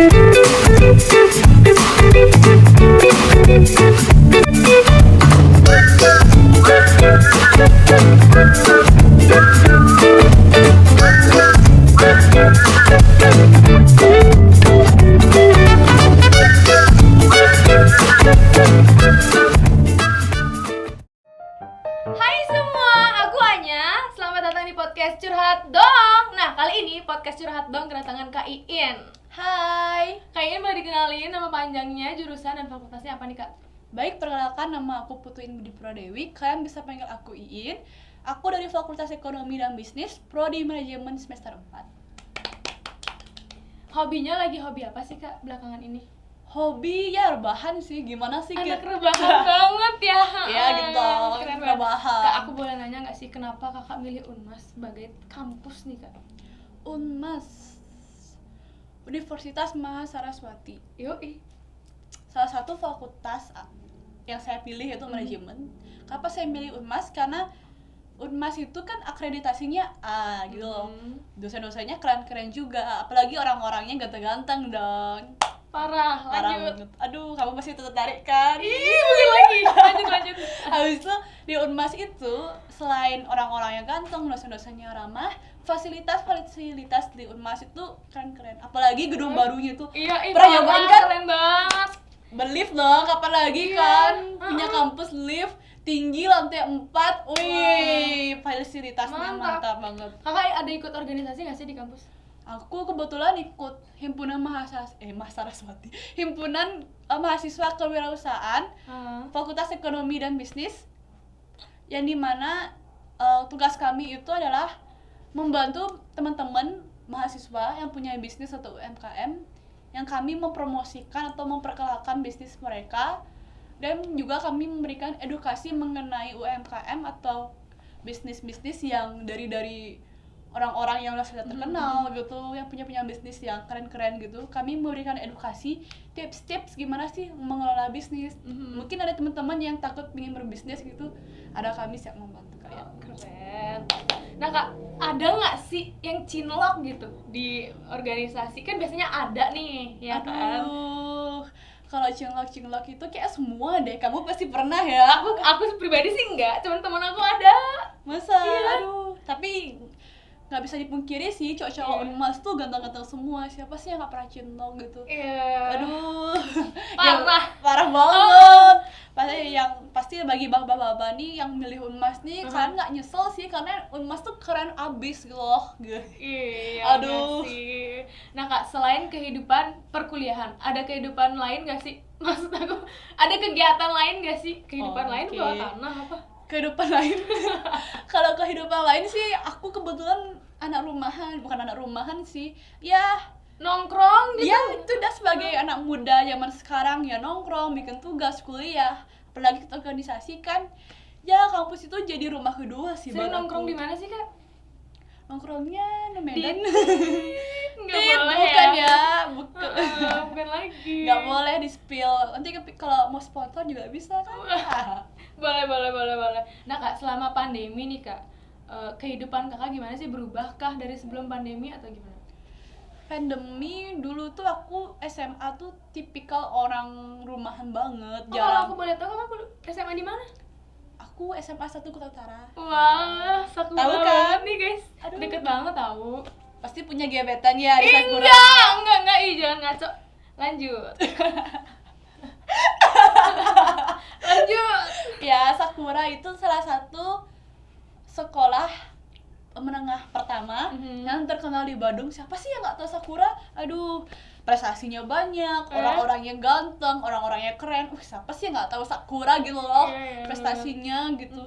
semua, aku Anya. Selamat datang di podcast Curhat Dong. Nah, kali ini podcast Curhat Dong kedatangan Kak Iin. Hai. Kak Iin boleh dikenalin nama panjangnya, jurusan, dan fakultasnya apa nih, Kak? Baik, perkenalkan, nama aku Putuin Budi Pradewi. Kalian bisa panggil aku Iin. Aku dari Fakultas Ekonomi dan Bisnis, Prodi Manajemen semester 4. Hobinya lagi hobi apa sih, Kak, belakangan ini? Hobi ya rebahan sih, gimana sih? Anak rebahan banget ya. Ya gitu, Keren banget. rebahan. Kak, aku boleh nanya nggak sih kenapa kakak milih Unmas sebagai kampus nih, Kak? Unmas, Universitas Mahasaraswati. Yoi. Salah satu fakultas yang saya pilih yaitu manajemen. Kenapa saya milih Unmas? Karena Unmas itu kan akreditasinya A gitu loh. Dosen-dosennya keren-keren juga, apalagi orang-orangnya ganteng-ganteng dong. Parah, lanjut. Banget. Aduh, kamu pasti tertarik kan? Ih, mungkin lagi. Lanjut. Habis itu di Unmas itu selain orang-orangnya ganteng, dosen-dosennya ramah, fasilitas di Unmas itu keren-keren. Apalagi gedung barunya tuh. Iya, Pernah nyobain kan? Keren banget. Berlift dong, kapan lagi Iya. kan? Punya kampus lift tinggi lantai 4. Wih, fasilitasnya mantap banget. Kakak ada ikut organisasi nggak sih di kampus? Aku kebetulan ikut himpunan Mahasaraswati. Himpunan mahasiswa kewirausahaan Fakultas Ekonomi dan Bisnis, yang dimana tugas kami itu adalah membantu teman-teman mahasiswa yang punya bisnis atau UMKM, yang kami mempromosikan atau memperkenalkan bisnis mereka, dan juga kami memberikan edukasi mengenai UMKM atau bisnis-bisnis yang dari orang-orang yang sudah terkenal gitu, yang punya bisnis yang keren-keren gitu. Kami memberikan edukasi, tips-tips gimana sih mengelola bisnis. Mungkin ada teman-teman yang takut ingin berbisnis gitu, ada kami siap membantu kalian. Keren. Nah, Kak, ada nggak sih yang cinlok gitu di organisasi? Kan biasanya ada nih, ya kan? Aduh, kalau cinlok itu kayak semua deh. Kamu pasti pernah ya? Aku pribadi sih enggak, cuman teman aku ada. Masa? Iya. Aduh, tapi nggak bisa dipungkiri sih, cowok-cowok Unmas tuh ganteng-ganteng semua. Siapa sih yang nggak pernah cinlok gitu? Iya. Aduh, Parah. parah banget. Pasti bagi bapak-bapak nih yang milih Unmas nih, kalian nggak nyesel sih, karena Unmas tuh keren abis gitu loh. Iya. Aduh. Nggak sih. Nah, Kak, selain kehidupan perkuliahan, ada kehidupan lain nggak sih? Maksud aku, ada kegiatan lain nggak sih? Kehidupan lain bawah tanah apa? Kehidupan lain. Kalau kehidupan lain sih, aku kebetulan bukan anak rumahan sih. Ya, Nongkrong gitu. ya itu udah sebagai anak muda zaman sekarang ya, nongkrong, bikin tugas kuliah, apalagi kita organisasi kan. Ya, kampus itu jadi rumah kedua sih buat Sering nongkrong aku. di mana sih, Kak? Nongkrongnya di Medan. Nggak boleh bukan ya. bukan. Bukan lagi. Nggak boleh di spill. Nanti kalau mau sponsor juga bisa kan. Boleh. Nah, Kak, selama pandemi nih, Kak, kehidupan kakak gimana sih? Berubahkah dari sebelum pandemi atau gimana? Pandemi dulu tuh aku SMA tuh tipikal orang rumahan banget. Kalau aku boleh tahu, kakak SMA di mana? Aku SMA 1 Kota Utara. Wah, Sakura Tahu kan? banget nih, guys. Aduh. Deket banget tahu. Pasti punya gebetan ya di Sakura. Enggak, jangan ngaco. Lanjut. Ya, Sakura itu salah satu sekolah menengah pertama yang terkenal di Bandung. Siapa sih yang nggak tahu Sakura? Aduh, prestasinya banyak, orang-orangnya ganteng, orang-orangnya keren. Siapa sih yang nggak tahu Sakura gitu loh? Prestasinya gitu.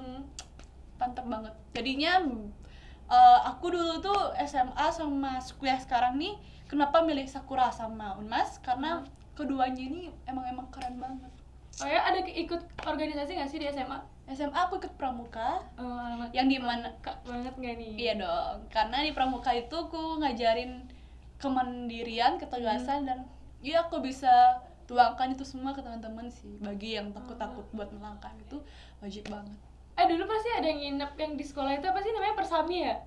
Mantap banget. Jadinya aku dulu tuh SMA sama kuliah sekarang nih, kenapa milih Sakura sama Unmas? Karena keduanya ini emang keren banget. Oh ya, ada ikut organisasi nggak sih di SMA? SMA aku ikut Pramuka. Alamat. Yang dimana Kak banget nggak nih? Iya dong, karena di Pramuka itu aku ngajarin kemandirian, ketegasan, dan ya aku bisa tuangkan itu semua ke teman-teman sih. Bagi yang takut-takut buat melangkah itu wajib banget. Dulu pasti ada yang nginep yang di sekolah itu, apa sih namanya, Persami ya?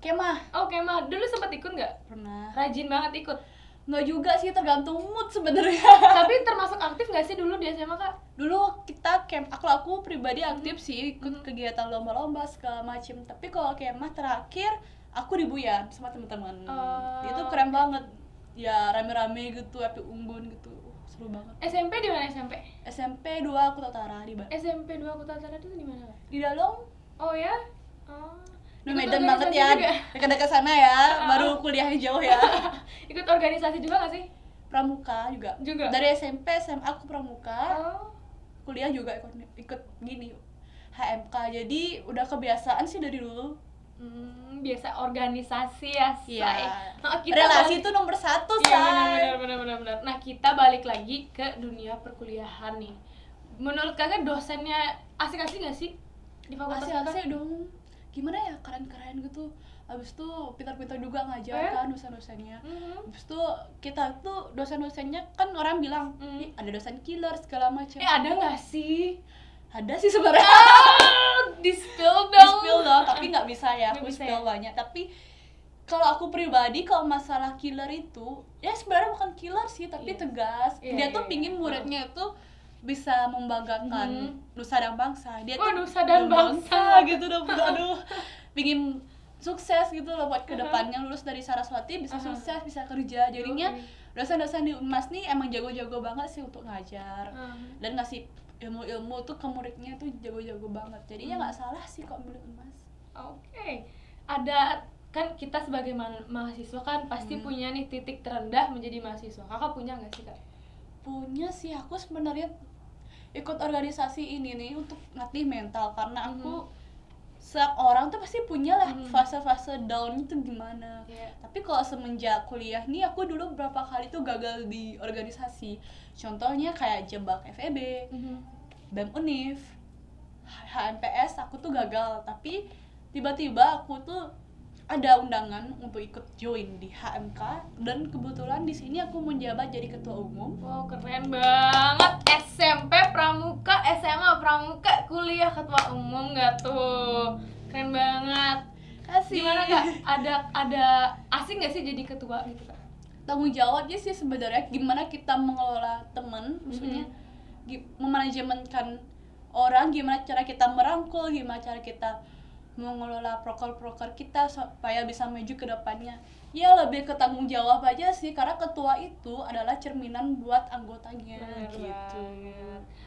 Kemah. Oh, kemah. Dulu sempat ikut nggak? Pernah. Rajin banget ikut. Nggak juga sih, tergantung mood sebenarnya. Tapi termasuk aktif nggak sih dulu di SMA Kak? Dulu kita camp, aku pribadi aktif sih, ikut kegiatan lomba-lomba segala macem. Tapi kalau kemah terakhir aku di Buyan sama teman-teman. Itu keren banget. Ya rame-rame gitu, api unggun gitu. Seru banget. SMP di mana SMP? SMP 2 Kota Utara di Bandung. SMP 2 Kota Utara itu di mana Kak? Di Dalong. Oh ya? Oh. Di Ikut Medan banget organisasi ya. juga? Dekat-dekat sana ya, baru kuliahnya jauh ya. Ikut organisasi juga nggak sih? Pramuka juga. Dari SMP SMA aku pramuka. Kuliah juga ikut gini HMK. Jadi udah kebiasaan sih dari dulu. Biasa organisasi ya, say. Nah, relasi itu nomor 1, say. Iya benar. Nah, kita balik lagi ke dunia perkuliahan nih. Menurut Kakak dosennya asik-asik nggak sih di fakultas Kakak? Asik-asik dong. Gimana ya, keren-keren gitu. Abis itu pintar-pintar juga ngajar kan dosen-dosennya. Abis itu kita tuh dosen-dosennya kan orang bilang ada dosen killer segala macam. Ada nggak sih? Ada sih sebenarnya. Di-spill dong. Tapi nggak bisa ya, aku spill banyak. Tapi kalau aku pribadi, kalau masalah killer itu ya sebenarnya bukan killer sih, tapi tegas. Dia tuh pingin muridnya itu bisa membanggakan nusa dan bangsa. Dia tuh nusa dan bangsa gitu dong. Aduh, pingin sukses gitu loh buat kedepannya, lulus dari Saraswati bisa sukses, bisa kerja. Jadinya dosen-dosen di UNMAS nih emang jago-jago banget sih untuk ngajar dan ngasih ilmu-ilmu tuh ke muridnya tuh jago-jago banget. Jadinya nggak salah sih kok milih UNMAS. Oke. Ada kan kita sebagai mahasiswa kan pasti punya nih titik terendah menjadi mahasiswa. Kakak punya nggak sih Kak? Punya sih, aku sebenarnya ikut organisasi ini nih untuk ngatih mental karena aku setiap orang tuh pasti punya lah fase-fase down itu gimana. Tapi kalau semenjak kuliah nih aku dulu berapa kali tuh gagal di organisasi. Contohnya kayak jebak FEB, BEM Univ, HMPS aku tuh gagal. Tapi tiba-tiba aku tuh ada undangan untuk ikut join di HMK dan kebetulan di sini aku menjabat jadi ketua umum. Wow, keren banget. SMP pramuka, SMA pramuka, kuliah ketua umum nggak tuh? Keren banget. Kasih. Gimana Kak? Ada asing nggak sih jadi ketua gitu Kak? Tanggung jawabnya sih sebenarnya gimana kita mengelola teman, maksudnya memanajemenkan orang, gimana cara kita merangkul, gimana cara kita mengelola proker-proker kita supaya bisa maju ke depannya. Ya lebih ke tanggung jawab aja sih, karena ketua itu adalah cerminan buat anggotanya. Gitu.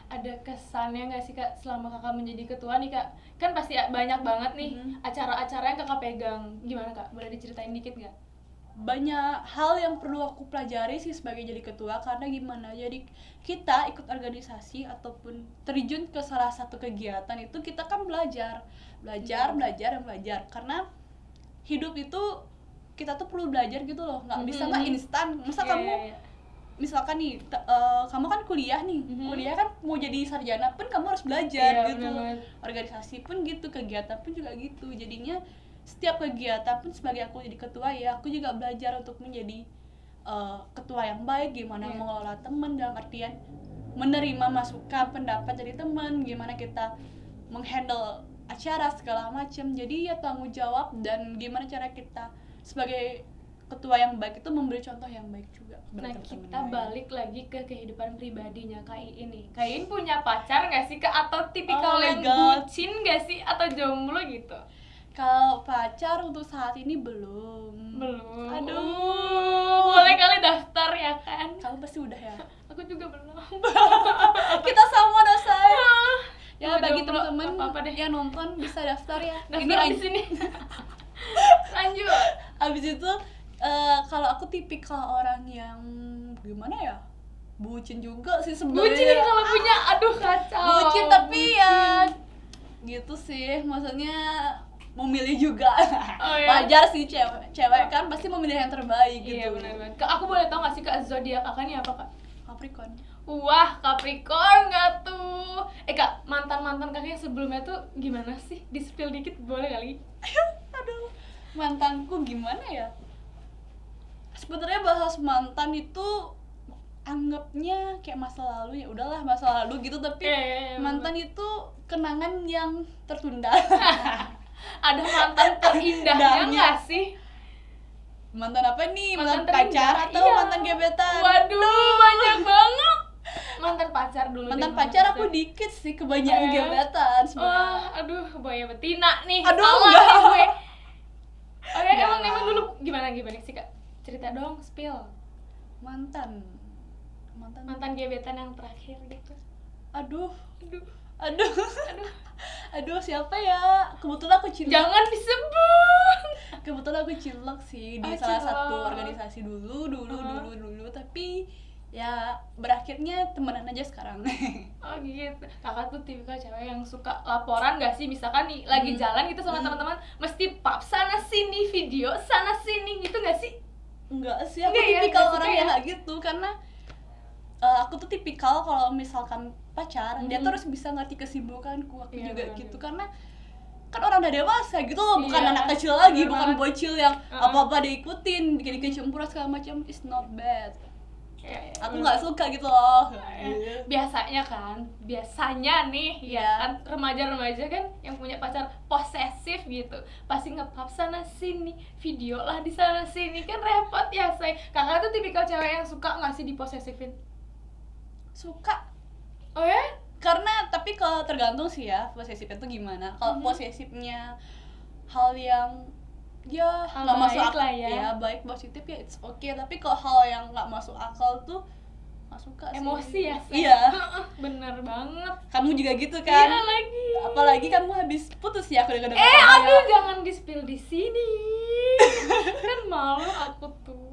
Ada kesannya nggak sih Kak selama Kakak menjadi ketua nih Kak? Kan pasti banyak banget nih acara-acara yang Kakak pegang. Gimana Kak? Boleh diceritain dikit nggak? Banyak hal yang perlu aku pelajari sih sebagai jadi ketua, karena gimana, jadi kita ikut organisasi ataupun terjun ke salah satu kegiatan itu kita kan belajar karena hidup itu kita tuh perlu belajar gitu loh, nggak bisa nggak instan. Masa kamu misalkan nih kamu kan kuliah nih, kuliah kan mau jadi sarjana pun kamu harus belajar gitu. Organisasi pun gitu, kegiatan pun juga gitu. Jadinya setiap kegiatan pun sebagai aku jadi ketua ya aku juga belajar untuk menjadi ketua yang baik, gimana mengelola teman dalam artian menerima masukan pendapat dari teman, gimana kita menghandle acara segala macam. Jadi ya tanggung jawab dan gimana cara kita sebagai ketua yang baik itu memberi contoh yang baik juga. Nah kita balik lagi ke kehidupan pribadinya Kak Iin nih. Kak Iin punya pacar nggak sih Kak? Atau tipikal yang bucin nggak sih? Atau jomblo gitu? Kalau pacar untuk saat ini belum. Aduh, boleh kali daftar ya kan? Kamu pasti udah ya? Aku juga belum. Kita sama dosa. Ya bagi jomblo, teman-teman yang nonton bisa daftar ya. Daftar di sini. Lanjut. Abis itu kalau aku tipikal orang yang gimana ya? Bucin juga sih sebenarnya. Bucin kalau punya, aduh kacau. Bucin tapi ya gitu sih, maksudnya memilih juga. Wajar sih, cewek kan pasti memilih yang terbaik gitu. Iya benar-benar. Kak, aku boleh tahu nggak sih Kak zodiak kakaknya apa Kak? Capricorn. Wah, Capricorn nggak tuh? Kak, mantan kakaknya sebelumnya tuh gimana sih? Di-spill dikit boleh kali? Aduh, mantanku gimana ya? Sebenarnya bahas mantan itu anggapnya kayak masa lalu, ya udahlah masa lalu gitu, tapi mantan itu kenangan yang tertunda. Ada mantan terindahnya nggak sih? Mantan apa nih? Mantan terindah, pacar atau iya. mantan gebetan? Waduh, banyak banget. Mantan pacar dulu. Mantan pacar aku dikit sih, kebanyakan gebetan sebenarnya. Wah, aduh, buaya betina nih. Aduh, Salah enggak. nih gue. Oke, Enggak. emang dulu gimana sih Kak? Cerita dong, spill. Mantan Gebetan yang terakhir gitu. aduh Aduh. aduh siapa ya? Kebetulan aku cilok. Jangan disebut. Kebetulan aku cilok sih di Oh, salah cilok. satu organisasi dulu, tapi ya berakhirnya temenan aja sekarang. Oh gitu. Kakak tuh tipikal cewek yang suka laporan gak sih? Misalkan nih lagi jalan gitu sama teman-teman, mesti pap sana sini, video sana sini gitu gak sih? Enggak sih, aku Enggak ya, tipikal enggak orang suka yang ya? kayak gitu karena aku tuh tipikal kalau misalkan pacar, dia tuh harus bisa ngerti kesibukanku, aku Iya, juga benar, gitu karena kan orang udah dewasa gitu loh, bukan Iya, anak kecil lagi, benar bukan banget. bocil yang apa-apa diikutin, bikin cemburuan segala macam, is not bad. Ya, Aku nggak suka gitu loh. Biasanya nih ya Iya. kan remaja-remaja kan yang punya pacar posesif gitu, pasti nge-pap sana sini, video lah di sana sini, kan repot ya say. Kakak tuh tipikal cewek yang suka nggak sih diposesifin? Suka Oh ya? karena tapi kalau tergantung sih ya posesifnya tuh gimana. Kalau posesifnya hal yang ya Hal nggak masuk baik akal lah ya. baik positif ya it's okay, tapi kalau hal yang nggak masuk akal tuh nggak suka sih. Emosi ya say? Iya. Bener banget. Kamu juga gitu kan? Iya lagi. Apalagi kamu habis putus ya, aku dengar Aduh, jangan di-spill di sini. Kan malu aku tuh.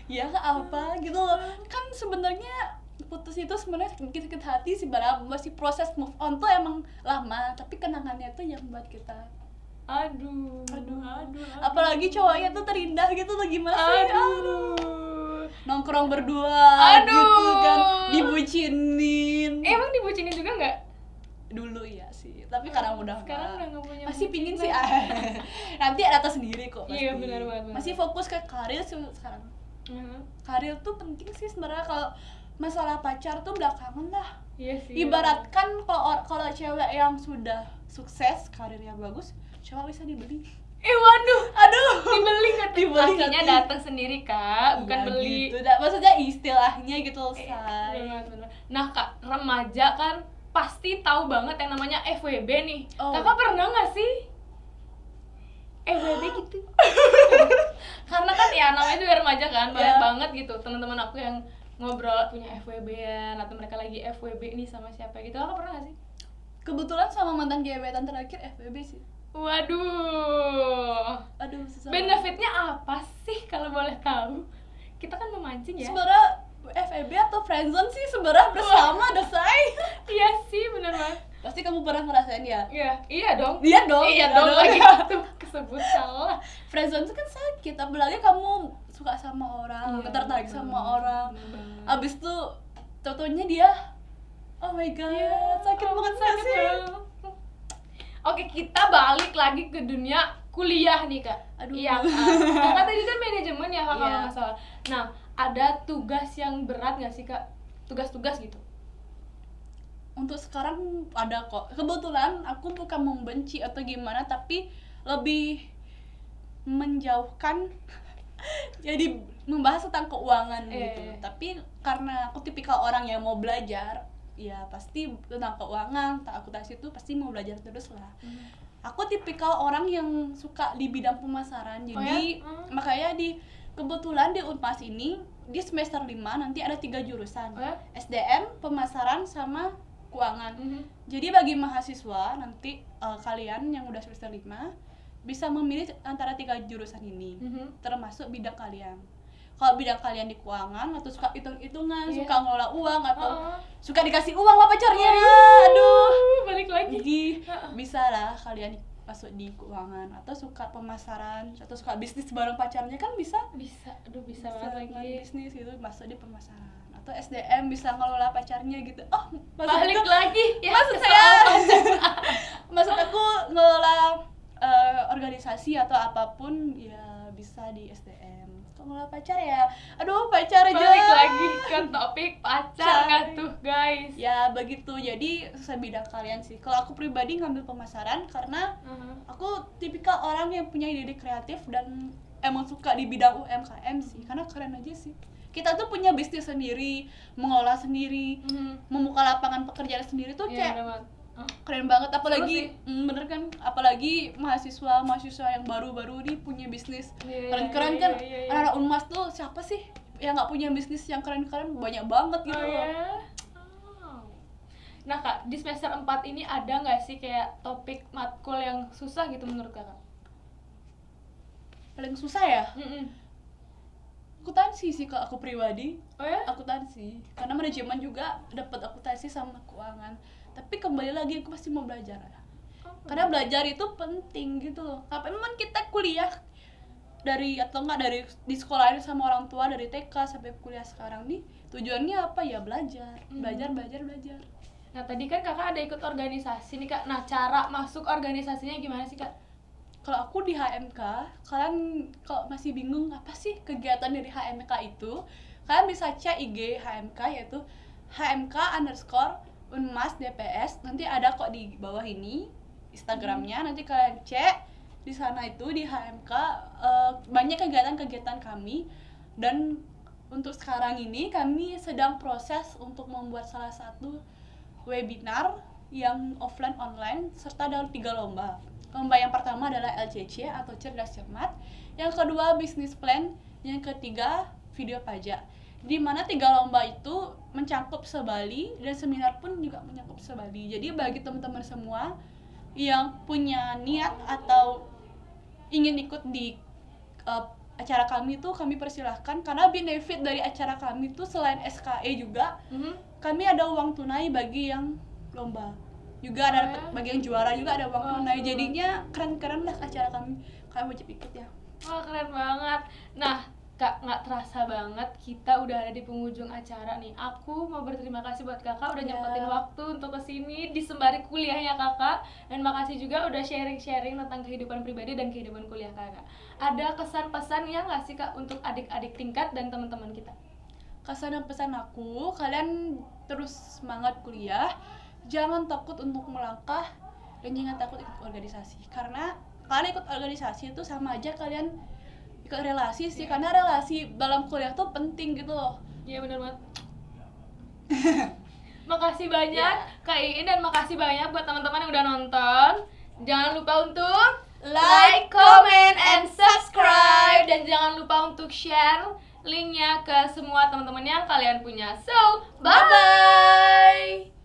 ya apa gitu loh. Kan sebenarnya putus itu sebenarnya sakit hati sih, masih proses move on tuh emang lama, tapi kenangannya tuh yang buat kita Aduh. apalagi cowoknya tuh terindah gitu loh, gimana sih? Aduh. Nongkrong berdua Aduh. gitu kan, dibucinin. Emang dibucinin juga nggak? Dulu ya sih, tapi karena udah Sekarang udah nggak punya masih pingin bucinan. sih nanti ada atas sendiri kok pasti. Iya, benar banget. Masih fokus ke karir sih sekarang. Karir tuh penting sih sebenarnya, kalau masalah pacar tuh belakangan lah. Iya sih. Ibaratkan kalau cewek yang sudah sukses, karirnya bagus, cowok bisa dibeli. Waduh. Aduh, Dibeli nggak tuh? Dibeli Lakinya nggak tuh? datang sendiri kak, bukan Iya, beli. gitu. Maksudnya istilahnya gitu loh, say. Bener. Nah kak, remaja kan pasti tahu banget yang namanya FWB nih. Oh. Kakak pernah nggak sih FWB gitu? Karena kan ya namanya juga remaja kan, banyak Yeah. banget gitu teman-teman aku yang ngobrol punya FWB-an atau mereka lagi FWB nih sama siapa gitu. Kakak pernah nggak sih? Kebetulan sama mantan gebetan terakhir FWB sih. Waduh. Aduh, susah. Benefitnya apa sih kalau boleh tahu? Kita kan memancing ya. Sebenarnya FWB atau friendzone sih sebenarnya bersama ada, say. Iya sih, bener banget. Pasti kamu pernah ngerasain ya? Iya dong. Iya dong. Iya dong lagi tuh kesebut salah. Friendzone itu kan sakit, apalagi kamu suka sama orang, Iya, tertarik bener. sama orang. Bener banget. Abis itu tentunya dia, oh my god, sakit banget nggak sakit sih? banget. Oke, kita balik lagi ke dunia kuliah nih kak. Aduh. Iya kan. Kakak tadi kan manajemen ya kak, kalau Iya. nggak salah. Nah, ada tugas yang berat nggak sih kak? Tugas-tugas gitu. Untuk sekarang ada kok. Kebetulan aku bukan membenci atau gimana, tapi lebih menjauhkan jadi membahas tentang keuangan gitu. Iya. Tapi karena aku tipikal orang yang mau belajar, ya pasti tentang keuangan, tentang akuntansi itu pasti mau belajar terus lah. Aku tipikal orang yang suka di bidang pemasaran. Jadi Oh ya? makanya kebetulan di Unpas ini di semester 5 nanti ada 3 jurusan. Oh ya? SDM, pemasaran sama keuangan. Mhm. Jadi bagi mahasiswa nanti kalian yang udah semester 5 bisa memilih antara 3 jurusan ini, Mhm. termasuk bidang kalian. Kalau bidang kalian di keuangan atau suka hitung-hitungan, Iya. suka ngelola uang atau Oh. suka dikasih uang sama pacarnya, aduh. Balik lagi. Jadi bisa lah kalian masuk di keuangan, atau suka pemasaran atau suka bisnis bareng pacarnya kan bisa. Bisa, aduh bisa Bisa banget lagi. bisnis itu masuk di pemasaran, atau SDM bisa ngelola pacarnya gitu. Oh, Balik lagi ya. maksud ke saya soal pacar. maksud aku ngelola organisasi atau apapun ya bisa di SDM. Kalau ngelola pacar ya, aduh pacar aja. Balik lagi ke topik pacar nggak Cari. tuh guys? Ya begitu, jadi sesuai bidang kalian sih. Kalau aku pribadi ngambil pemasaran karena aku tipikal orang yang punya ide kreatif dan emang suka di bidang UMKM sih, karena keren aja sih. Kita tuh punya bisnis sendiri, mengolah sendiri, membuka lapangan pekerjaan sendiri tuh kayak keren banget. Apalagi bener kan, apalagi mahasiswa yang baru-baru nih punya bisnis keren-keren kan. Anak-anak Unmas tuh siapa sih yang nggak punya bisnis yang keren-keren? Banyak banget gitu loh. Nah Kak, di semester 4 ini ada nggak sih kayak topik matkul yang susah gitu menurut Kakak? Paling susah ya? Akuntansi sih kalau aku pribadi. Oh ya? Akuntansi, karena manajemen juga dapat akuntansi sama keuangan. Tapi kembali lagi aku pasti mau belajar ya. Karena belajar itu penting gitu loh. Apa memang kita kuliah dari atau enggak dari di sekolahin sama orang tua dari TK sampai kuliah sekarang nih, tujuannya apa ya? Belajar. Nah tadi kan kakak ada ikut organisasi nih Kak. Nah cara masuk organisasinya gimana sih Kak? Kalau aku di HMK, kalian kalau masih bingung apa sih kegiatan dari HMK itu, kalian bisa cek IG HMK, yaitu HMK_Unmas DPS. Nanti ada kok di bawah ini Instagramnya. Nanti kalian cek di sana, itu di HMK banyak kegiatan-kegiatan kami. Dan untuk sekarang ini kami sedang proses untuk membuat salah satu webinar yang offline online serta dalam 3 lomba. Lomba yang pertama adalah LCC atau cerdas cermat, yang kedua bisnis plan, yang ketiga video pajak. Di mana 3 lomba itu mencakup se-Bali dan seminar pun juga mencakup se-Bali. Jadi bagi teman-teman semua yang punya niat atau ingin ikut di acara kami itu, kami persilahkan, karena benefit dari acara kami itu selain SKE juga kami ada uang tunai bagi yang lomba. Juga ada bagi yang juara juga ada uang tunai. Jadinya keren-keren lah acara kami. Kalian wajib ikut ya. Wah keren banget. Nah Kak, nggak terasa banget kita udah ada di penghujung acara nih. Aku mau berterima kasih buat kakak udah nyempetin waktu untuk kesini di sembari kuliahnya kakak. Dan makasih juga udah sharing-sharing tentang kehidupan pribadi dan kehidupan kuliah kakak. Ada kesan-pesan yang nggak sih Kak untuk adik-adik tingkat dan teman-teman kita? Kesan dan pesan aku, kalian terus semangat kuliah, jangan takut untuk melangkah, dan jangan takut ikut organisasi. Karena kalian ikut organisasi itu sama aja kalian ikut relasi sih, karena relasi dalam kuliah tuh penting gitu loh. Iya benar banget. Makasih banyak Kak Iin, dan makasih banyak buat teman-teman yang udah nonton. Jangan lupa untuk like, comment, and subscribe, dan jangan lupa untuk share linknya ke semua teman-teman yang kalian punya. So, bye-bye!